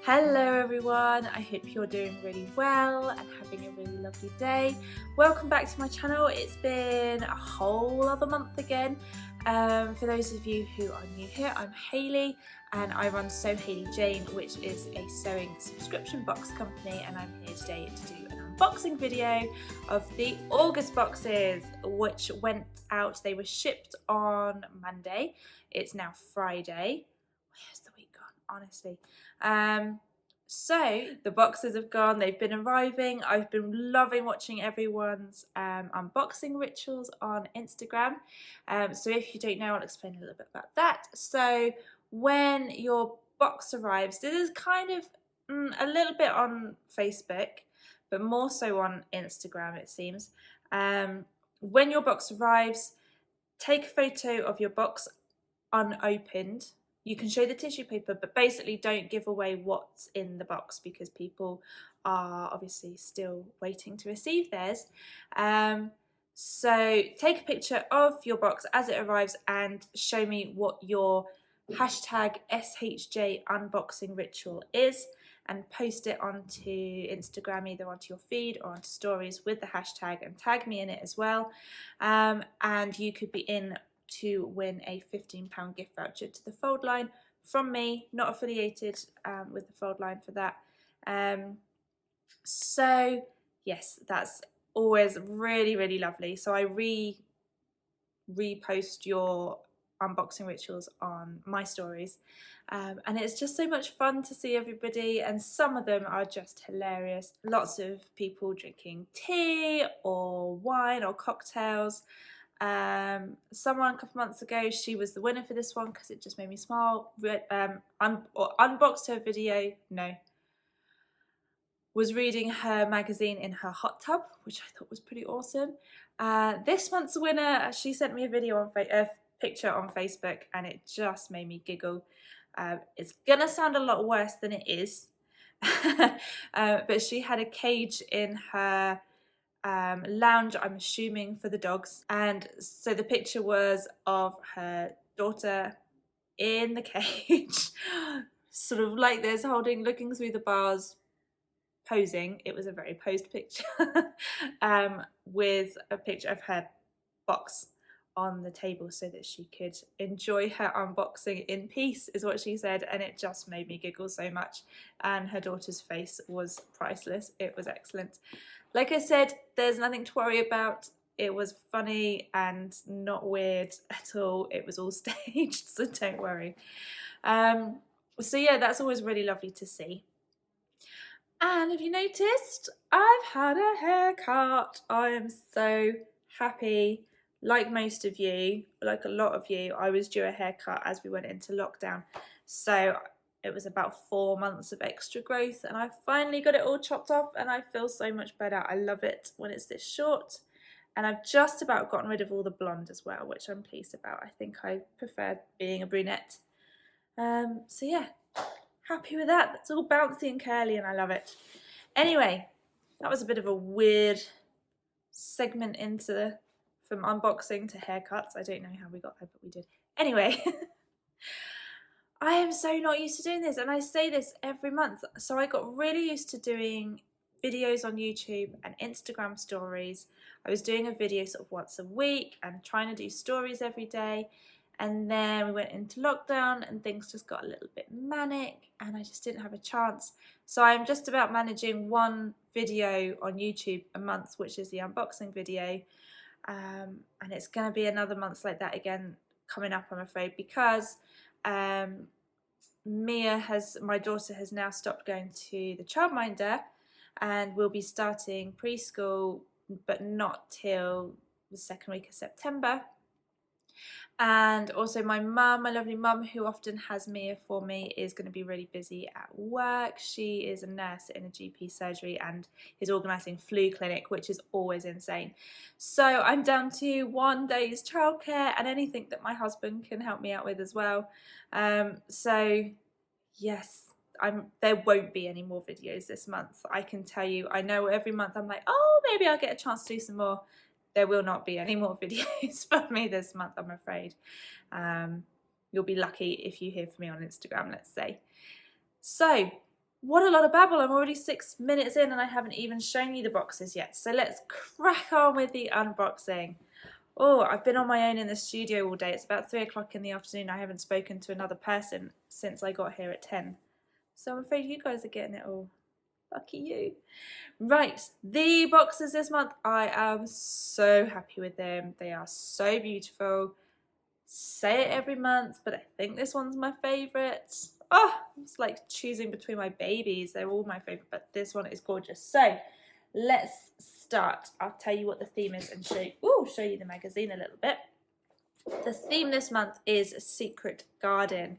Hello everyone, I hope you're doing really well and having a really lovely day. Welcome back to my channel. It's been a whole other month again. For those of you who are new here, I'm Hayley and I run SewHayleyJane, which is a sewing subscription box company, and I'm here today to do an unboxing video of the August boxes which went out. They were shipped on Monday. It's now Friday. Where's the week gone, honestly? So the boxes have gone, they've been arriving. I've been loving watching everyone's unboxing rituals on Instagram. So if you don't know, I'll explain a little bit about that. So when your box arrives, this is kind of a little bit on Facebook, but more so on Instagram, it seems. When your box arrives, take a photo of your box unopened. You can show the tissue paper, but basically don't give away what's in the box because people are obviously still waiting to receive theirs. So take a picture of your box as it arrives and show me what your hashtag SHJ unboxing ritual is, and post it onto Instagram, either onto your feed or onto stories with the hashtag, and tag me in it as well. And you could be in to win a £15 gift voucher to the Fold line from me, not affiliated with the Fold line for that. So yes, that's always really lovely. So I repost your unboxing rituals on my stories, and it's just so much fun to see everybody, and some of them are just hilarious. Lots of people drinking tea or wine or cocktails. Someone a couple months ago, she was the winner for this one because it just made me smile. Unboxed her video, was reading her magazine in her hot tub, which I thought was pretty awesome. This month's winner, she sent me a picture on Facebook, and it just made me giggle. It's gonna sound a lot worse than it is, but she had a cage in her lounge, I'm assuming for the dogs, and so the picture was of her daughter in the cage sort of like this, looking through the bars, posing. It was a very posed picture with a picture of her box on the table so that she could enjoy her unboxing in peace, is what she said, and it just made me giggle so much. And her daughter's face was priceless. It was excellent. Like I said, there's nothing to worry about. It was funny and not weird at all. It was all staged, so don't worry. So yeah, that's always really lovely to see. And have you noticed, I've had a haircut. I am so happy. Like most of you, like a lot of you, I was due a haircut as we went into lockdown. So it was about 4 months of extra growth, and I finally got it all chopped off, and I feel so much better. I love it when it's this short, and I've just about gotten rid of all the blonde as well, which I'm pleased about. I think I prefer being a brunette. So yeah, happy with that. It's all bouncy and curly, and I love it. Anyway, that was a bit of a weird segment from unboxing to haircuts. I don't know how we got there, but we did. Anyway, I am so not used to doing this, and I say this every month. So I got really used to doing videos on YouTube and Instagram stories. I was doing a video sort of once a week and trying to do stories every day. And then we went into lockdown and things just got a little bit manic, and I just didn't have a chance. So I'm just about managing one video on YouTube a month, which is the unboxing video. And it's going to be another month like that again coming up, I'm afraid, because my daughter has now stopped going to the childminder, and we'll be starting preschool, but not till the second week of September. And also my mum, my lovely mum, who often has Mia for me, is going to be really busy at work. She is a nurse in a GP surgery and is organising flu clinic, which is always insane. So I'm down to 1 day's childcare and anything that my husband can help me out with as well. So yes, there won't be any more videos this month. I can tell you, I know every month I'm like, oh, maybe I'll get a chance to do some more. There will not be any more videos from me this month, I'm afraid. You'll be lucky if you hear from me on Instagram, let's say. So what a lot of babble. I'm already 6 minutes in and I haven't even shown you the boxes yet. So let's crack on with the unboxing. Oh, I've been on my own in the studio all day. It's about 3 o'clock in the afternoon. I haven't spoken to another person since I got here at 10. So I'm afraid you guys are getting it all. Lucky you. Right, the boxes this month, I am so happy with them. They are so beautiful. Say it every month, but I think this one's my favourite. Oh, it's like choosing between my babies. They're all my favourite, but this one is gorgeous. So let's start. I'll tell you what the theme is and show you the magazine a little bit. The theme this month is Secret Garden.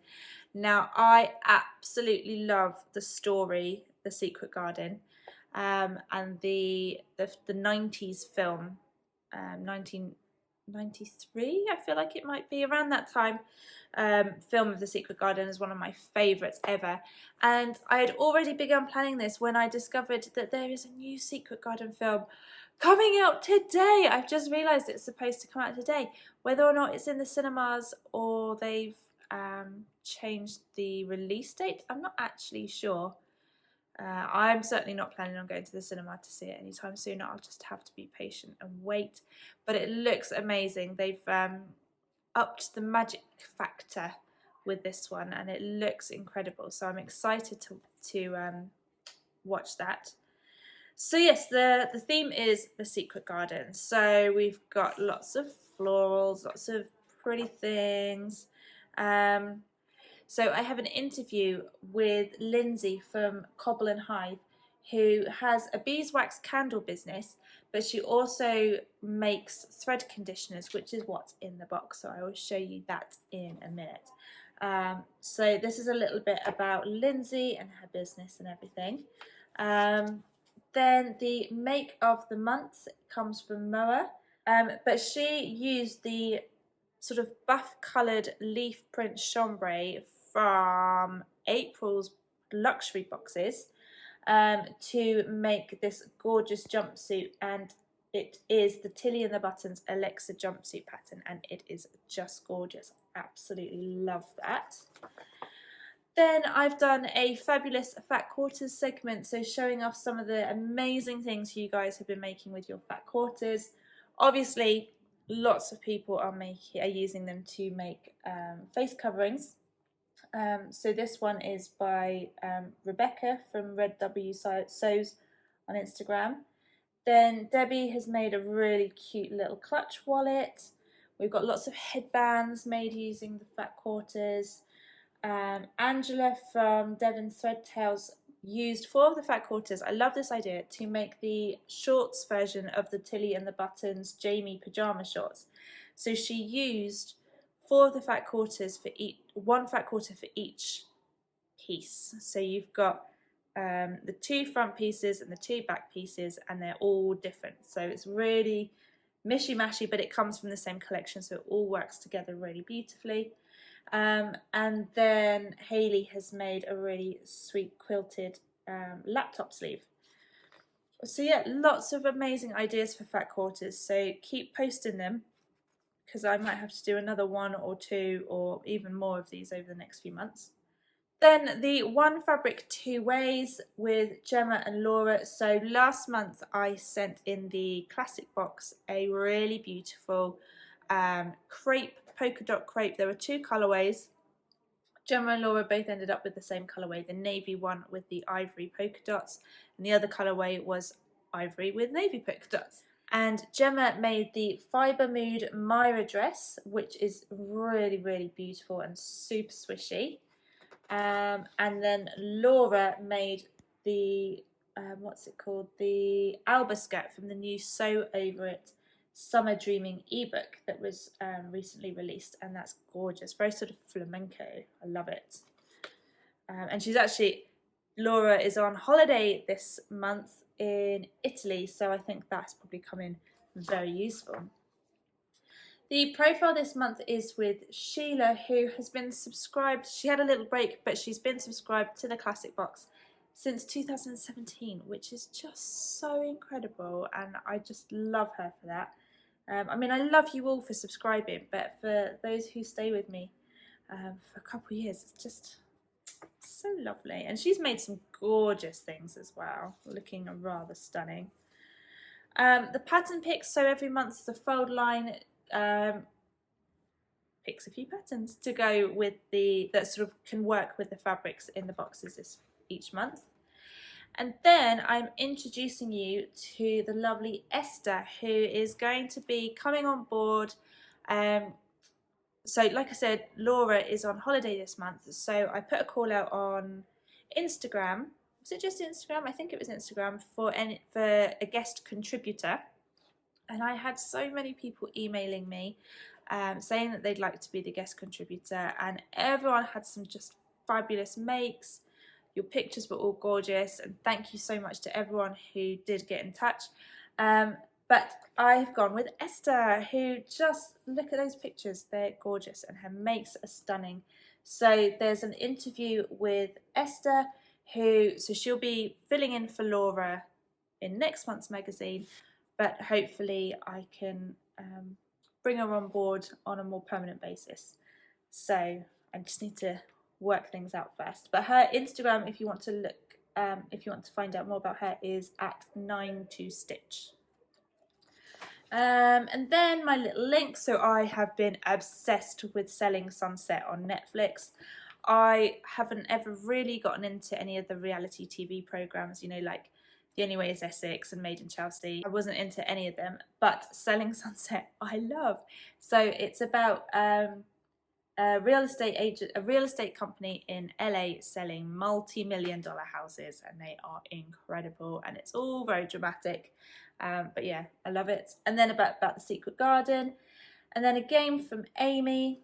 Now, I absolutely love the story, The Secret Garden, and the 90s film, 1993, I feel like it might be around that time. Film of The Secret Garden is one of my favourites ever, and I had already begun planning this when I discovered that there is a new Secret Garden film coming out today. I've just realised it's supposed to come out today. Whether or not it's in the cinemas or they've changed the release date, I'm not actually sure. I'm certainly not planning on going to the cinema to see it anytime soon. I'll just have to be patient and wait. But it looks amazing. They've upped the magic factor with this one and it looks incredible. So I'm excited to watch that. So yes, the theme is The Secret Garden. So we've got lots of florals, lots of pretty things. So I have an interview with Lindsay from Cobble and Hive, who has a beeswax candle business, but she also makes thread conditioners, which is what's in the box. So I will show you that in a minute. So this is a little bit about Lindsay and her business and everything. Then the make of the month comes from Moa, but she used the sort of buff coloured leaf print chambray from April's luxury boxes to make this gorgeous jumpsuit, and it is the Tilly and the Buttons Alexa jumpsuit pattern and it is just gorgeous. Absolutely love that. Then I've done a fabulous Fat Quarters segment, so showing off some of the amazing things you guys have been making with your Fat Quarters. Obviously, lots of people are using them to make face coverings. So this one is by Rebecca from Red W Sews on Instagram. Then Debbie has made a really cute little clutch wallet. We've got lots of headbands made using the Fat Quarters. Angela from Devon Threadtails used 4 of the Fat Quarters. I love this idea, to make the shorts version of the Tilly and the Buttons Jamie pyjama shorts. So she used 4 of the Fat Quarters for each, 1 Fat Quarter for each piece. So you've got the 2 front pieces and the 2 back pieces, and they're all different. So it's really mishy-mashy, but it comes from the same collection, so it all works together really beautifully. And then Hayley has made a really sweet quilted laptop sleeve. So yeah, lots of amazing ideas for Fat Quarters, so keep posting them because I might have to do another 1 or 2 or even more of these over the next few months. Then the One Fabric 2 Ways with Gemma and Laura. So last month I sent in the classic box a really beautiful crepe, polka dot crepe. There were 2 colourways. Gemma and Laura both ended up with the same colourway, the navy one with the ivory polka dots, and the other colourway was ivory with navy polka dots. And Gemma made the Fibre Mood Myra dress, which is really, really beautiful and super swishy. And then Laura made the, what's it called, the Alba skirt from the new Sew Over It Summer Dreaming ebook that was recently released, and that's gorgeous, very sort of flamenco. I love it. And she's actually, Laura is on holiday this month in Italy, so I think that's probably come in very useful. The profile this month is with Sheila, who has been subscribed. She had a little break, but she's been subscribed to the classic box since 2017, which is just so incredible, and I just love her for that. I mean, I love you all for subscribing, but for those who stay with me for a couple of years, it's just So lovely. And she's made some gorgeous things as well, looking rather stunning. The pattern picks, so every month the fold line picks a few patterns to go with that sort of can work with the fabrics in the boxes each month. And then I'm introducing you to the lovely Esther, who is going to be coming on board. So like I said, Laura is on holiday this month, so I put a call out on Instagram. Was it just Instagram? I think it was Instagram for a guest contributor. And I had so many people emailing me saying that they'd like to be the guest contributor, and everyone had some just fabulous makes. Your pictures were all gorgeous, and thank you so much to everyone who did get in touch. But I've gone with Esther, who just, look at those pictures, they're gorgeous, and her makes are stunning. So there's an interview with Esther, so she'll be filling in for Laura in next month's magazine, but hopefully I can bring her on board on a more permanent basis. So I just need to work things out first. But her Instagram, if you want to look, if you want to find out more about her, is at 9to-stitch. And then my little link. So I have been obsessed with Selling Sunset on Netflix. I haven't ever really gotten into any of the reality TV programs, you know, like The Only Way is Essex and Made in Chelsea. I wasn't into any of them, but Selling Sunset I love. So it's about a real estate company in LA selling multi-million-dollar houses, and they are incredible, and it's all very dramatic. But yeah, I love it. And then about the Secret Garden, and then a game from Amy,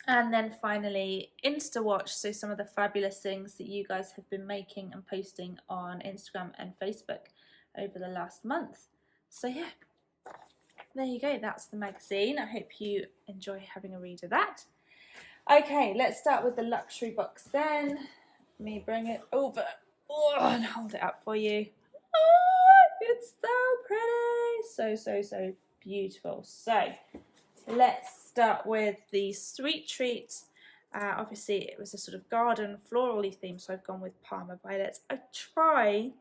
and then finally InstaWatch, so some of the fabulous things that you guys have been making and posting on Instagram and Facebook over the last month. So yeah, there you go, that's the magazine. I hope you enjoy having a read of that. Okay, let's start with the luxury box then. Let me bring it over and hold it up for you. Oh, it's so pretty, so beautiful. So let's start with the Sweet Treat. Obviously it was a sort of garden florally theme, so I've gone with Parma Violets. I try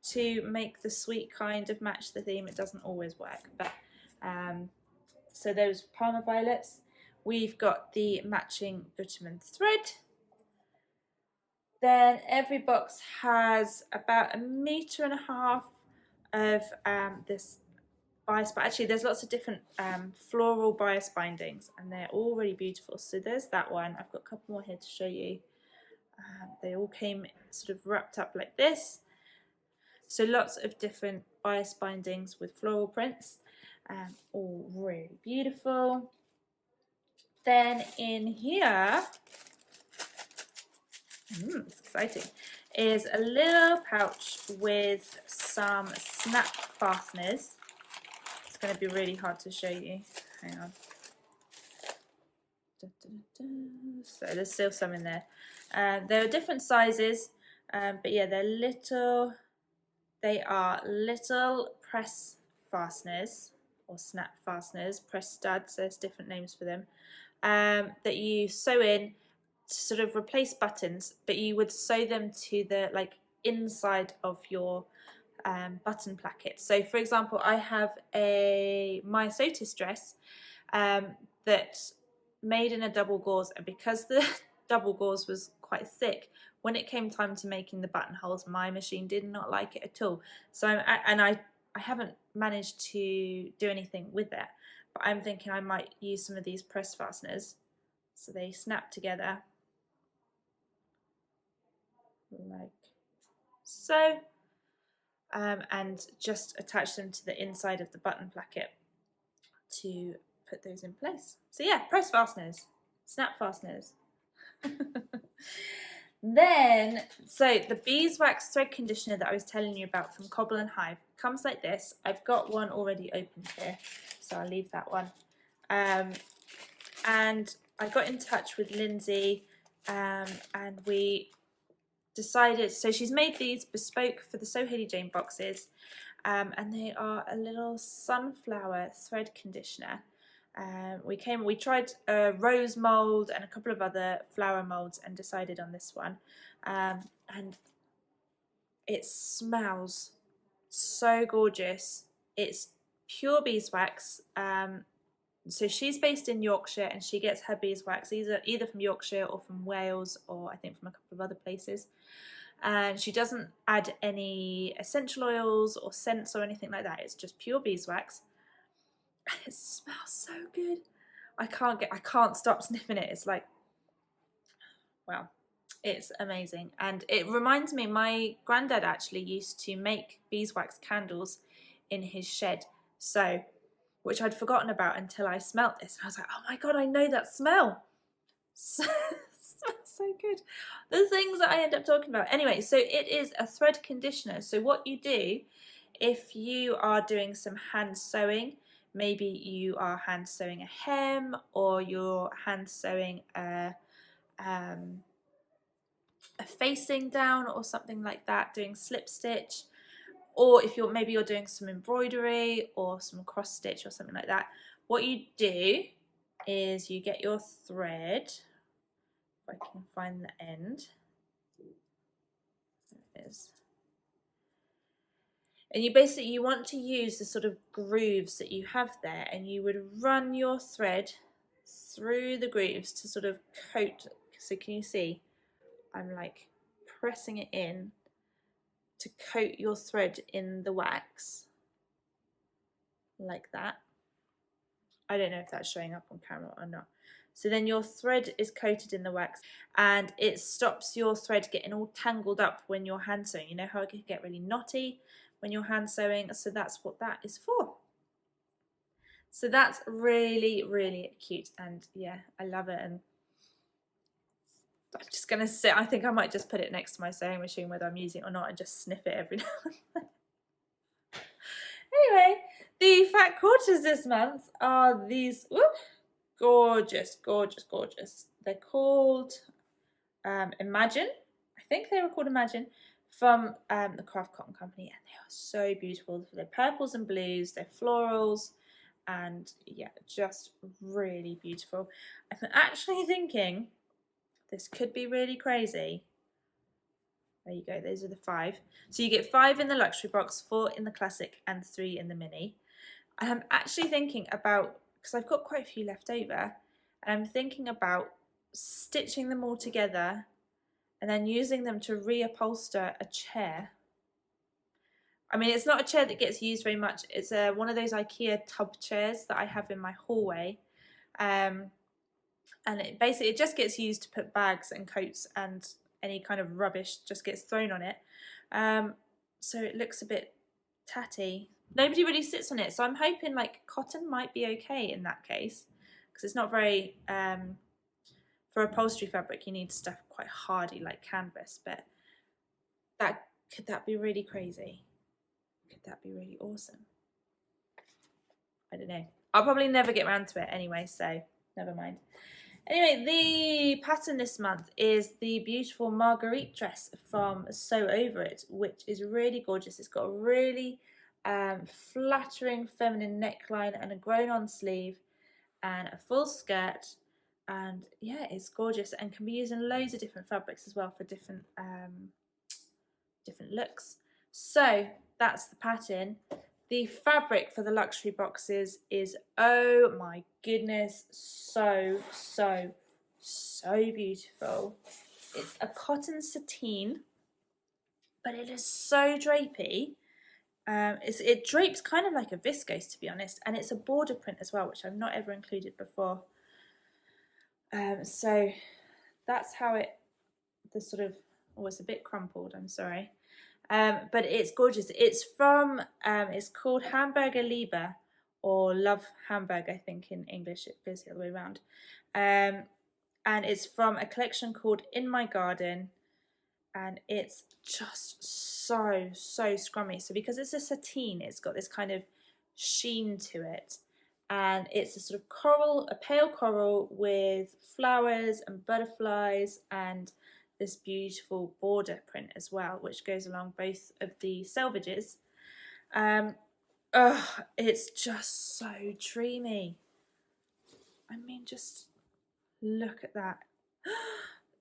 to make the sweet kind of match the theme. It doesn't always work, but so those Parma Violets. We've got the matching butterman thread. Then every box has about 1.5 meters of this bias, but actually there's lots of different floral bias bindings, and they're all really beautiful. So there's that one. I've got a couple more here to show you. They all came sort of wrapped up like this. So lots of different bias bindings with floral prints, all really beautiful. Then in here, it's exciting, is a little pouch with some snap fasteners. It's going to be really hard to show you. Hang on. So there's still some in there. There are different sizes, but yeah, they are little press fasteners or snap fasteners, press studs, there's different names for them, that you sew in to sort of replace buttons, but you would sew them to the inside of your button placket. So for example, I have a Myosotis dress that made in a double gauze, and because the double gauze was quite thick, when it came time to making the buttonholes, my machine did not like it at all. So I haven't managed to do anything with that, but I'm thinking I might use some of these press fasteners, so they snap together like so, and just attach them to the inside of the button placket to put those in place. So yeah, press fasteners, snap fasteners. Then, so the beeswax thread conditioner that I was telling you about from Cobble and Hive comes like this. I've got one already opened here, so I'll leave that one. And I got in touch with Lindsay, and we decided, so she's made these bespoke for the SewHayleyJane boxes, and they are a little sunflower thread conditioner. We tried a rose mould and a couple of other flower moulds and decided on this one. And it smells so gorgeous. It's pure beeswax. So she's based in Yorkshire and she gets her beeswax either from Yorkshire or from Wales, or I think from a couple of other places. And she doesn't add any essential oils or scents or anything like that. It's just pure beeswax. It smells so good. I can't stop sniffing it. It's like, wow, it's amazing. And it reminds me, my granddad actually used to make beeswax candles in his shed. So, which I'd forgotten about until I smelt this. And I was like, oh my God, I know that smell. So, smells so good. The things that I end up talking about. Anyway, so it is a thread conditioner. So what you do, if you are doing some hand sewing, maybe you are hand sewing a hem, or you're hand sewing a facing down or something like that, doing slip stitch, or if you're doing some embroidery or some cross stitch or something like that, what you do is you get your thread, if I can find the end, there it is, and you want to use the sort of grooves that you have there, and you would run your thread through the grooves to sort of coat. So can you see I'm like pressing it in to coat your thread in the wax like that. I don't know if that's showing up on camera or not. So then your thread is coated in the wax and it stops your thread getting all tangled up when you're hand sewing. You know how it can get really knotty when you're hand sewing, so that's what that is for. So that's really, really cute, and yeah, I love it. And I'm just gonna sit, I think I might just put it next to my sewing machine whether I'm using it or not and just sniff it every now and then. Anyway, the fat quarters this month are these gorgeous, gorgeous, gorgeous. They're called Imagine. I think they were called Imagine, from the Craft Cotton Company, and they are so beautiful. They're purples and blues, they're florals, and yeah, just really beautiful. I'm actually thinking this could be really crazy. There you go, those are the 5. So you get 5 in the luxury box, 4 in the classic, and 3 in the mini. And I'm actually thinking about, because I've got quite a few left over, and I'm thinking about stitching them all together and then using them to reupholster a chair. I mean, it's not a chair that gets used very much. It's one of those IKEA tub chairs that I have in my hallway. And it just gets used to put bags and coats and any kind of rubbish just gets thrown on it. So it looks a bit tatty. Nobody really sits on it, so I'm hoping like cotton might be okay in that case, because it's not very for upholstery fabric you need stuff quite hardy like canvas, but could that be really crazy? Could that be really awesome? I don't know. I'll probably never get around to it anyway, so never mind. Anyway, the pattern this month is the beautiful Marguerite dress from Sew Over It, which is really gorgeous. It's got a really flattering feminine neckline and a grown-on sleeve and a full skirt, and yeah, it's gorgeous and can be used in loads of different fabrics as well for different looks. So that's the pattern. The fabric for the luxury boxes is, oh my goodness, so beautiful. It's a cotton sateen, but it is so drapey. It drapes kind of like a viscose, to be honest, and it's a border print as well, which I've not ever included before. So that's how it's a bit crumpled, I'm sorry. But it's gorgeous. It's from, it's called Hamburger Liebe, or Love Hamburg, I think in English, it goes the other way around. And it's from a collection called In My Garden, and it's just so scrummy. So because it's a sateen, it's got this kind of sheen to it, and it's a sort of coral, a pale coral with flowers and butterflies and this beautiful border print as well, which goes along both of the selvages. It's just so dreamy. I mean, just look at that.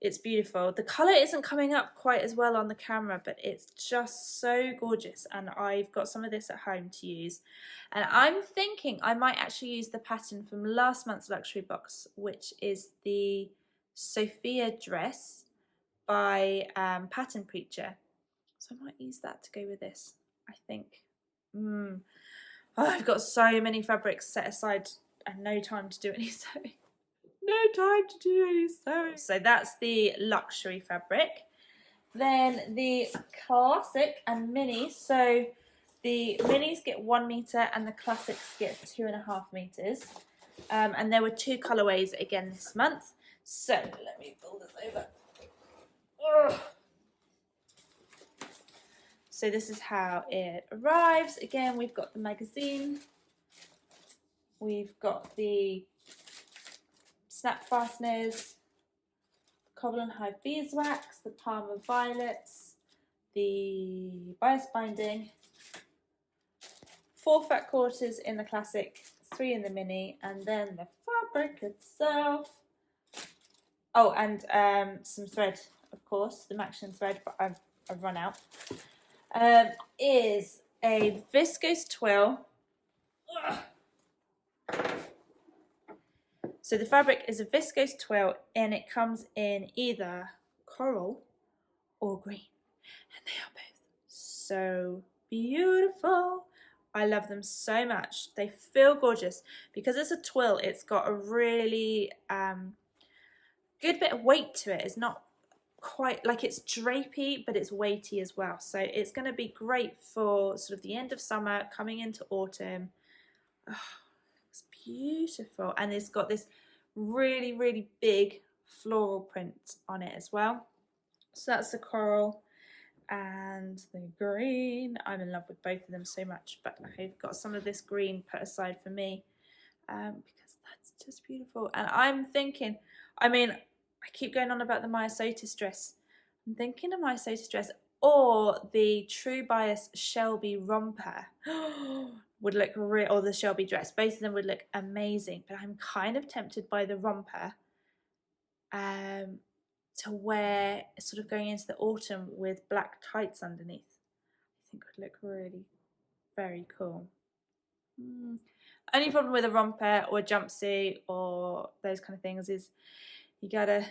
It's beautiful. The colour isn't coming up quite as well on the camera, but it's just so gorgeous, and I've got some of this at home to use. And I'm thinking I might actually use the pattern from last month's luxury box, which is the Sophia dress by Pattern Preacher. So I might use that to go with this, I think. Oh, I've got so many fabrics set aside and no time to do any sewing. No time to do any sewing. So that's the luxury fabric. Then the classic and mini. So the minis get 1 meter and the classics get 2.5 meters. And there were 2 colorways again this month. So let me pull this over. Ugh. So this is how it arrives. Again, we've got the magazine. We've got the snap fasteners, Cobble and Hive beeswax, the Parma violets, the bias binding, 4 fat quarters in the classic, 3 in the mini, and then the fabric itself. Oh, and some thread, of course, the Maxion thread, but I've run out. Is a viscose twill. Ugh. So the fabric is a viscose twill, and it comes in either coral or green, and they are both so beautiful. I love them so much. They feel gorgeous. Because it's a twill, it's got a really good bit of weight to it. It's not quite like, it's drapey, but it's weighty as well. So it's going to be great for sort of the end of summer, coming into autumn. Oh, it's beautiful, and it's got this really, really big floral print on it as well. So that's the coral and the green. I'm in love with both of them so much, but I've got some of this green put aside for me because that's just beautiful. And I'm thinking, I mean, I keep going on about the Myosotis dress. I'm thinking of Myosotis dress or the True Bias Shelby romper would look real, or the Shelby dress. Both of them would look amazing, but I'm kind of tempted by the romper to wear sort of going into the autumn with black tights underneath. I think would look really very cool. Only problem with a romper or a jumpsuit or those kind of things is you gotta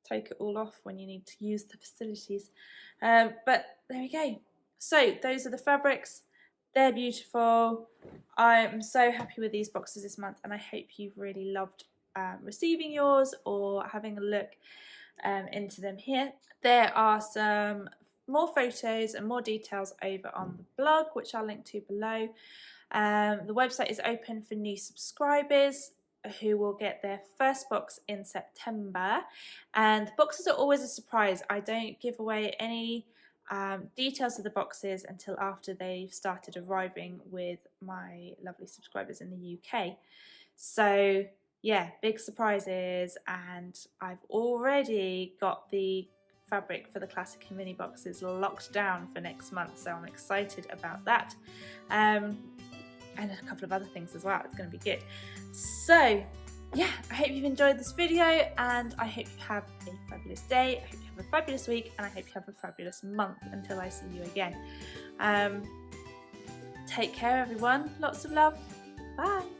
take it all off when you need to use the facilities. But there we go. So those are the fabrics. They're beautiful. I'm so happy with these boxes this month, and I hope you've really loved receiving yours or having a look into them here. There are some more photos and more details over on the blog, which I'll link to below. The website is open for new subscribers who will get their first box in September, and the boxes are always a surprise. I don't give away any details of the boxes until after they've started arriving with my lovely subscribers in the UK. So yeah, big surprises, and I've already got the fabric for the classic and mini boxes locked down for next month, so I'm excited about that. And a couple of other things as well. It's going to be good. So yeah, I hope you've enjoyed this video, and I hope you have a fabulous day. I hope you have a fabulous week, and I hope you have a fabulous month until I see you again. Take care, everyone. Lots of love. Bye.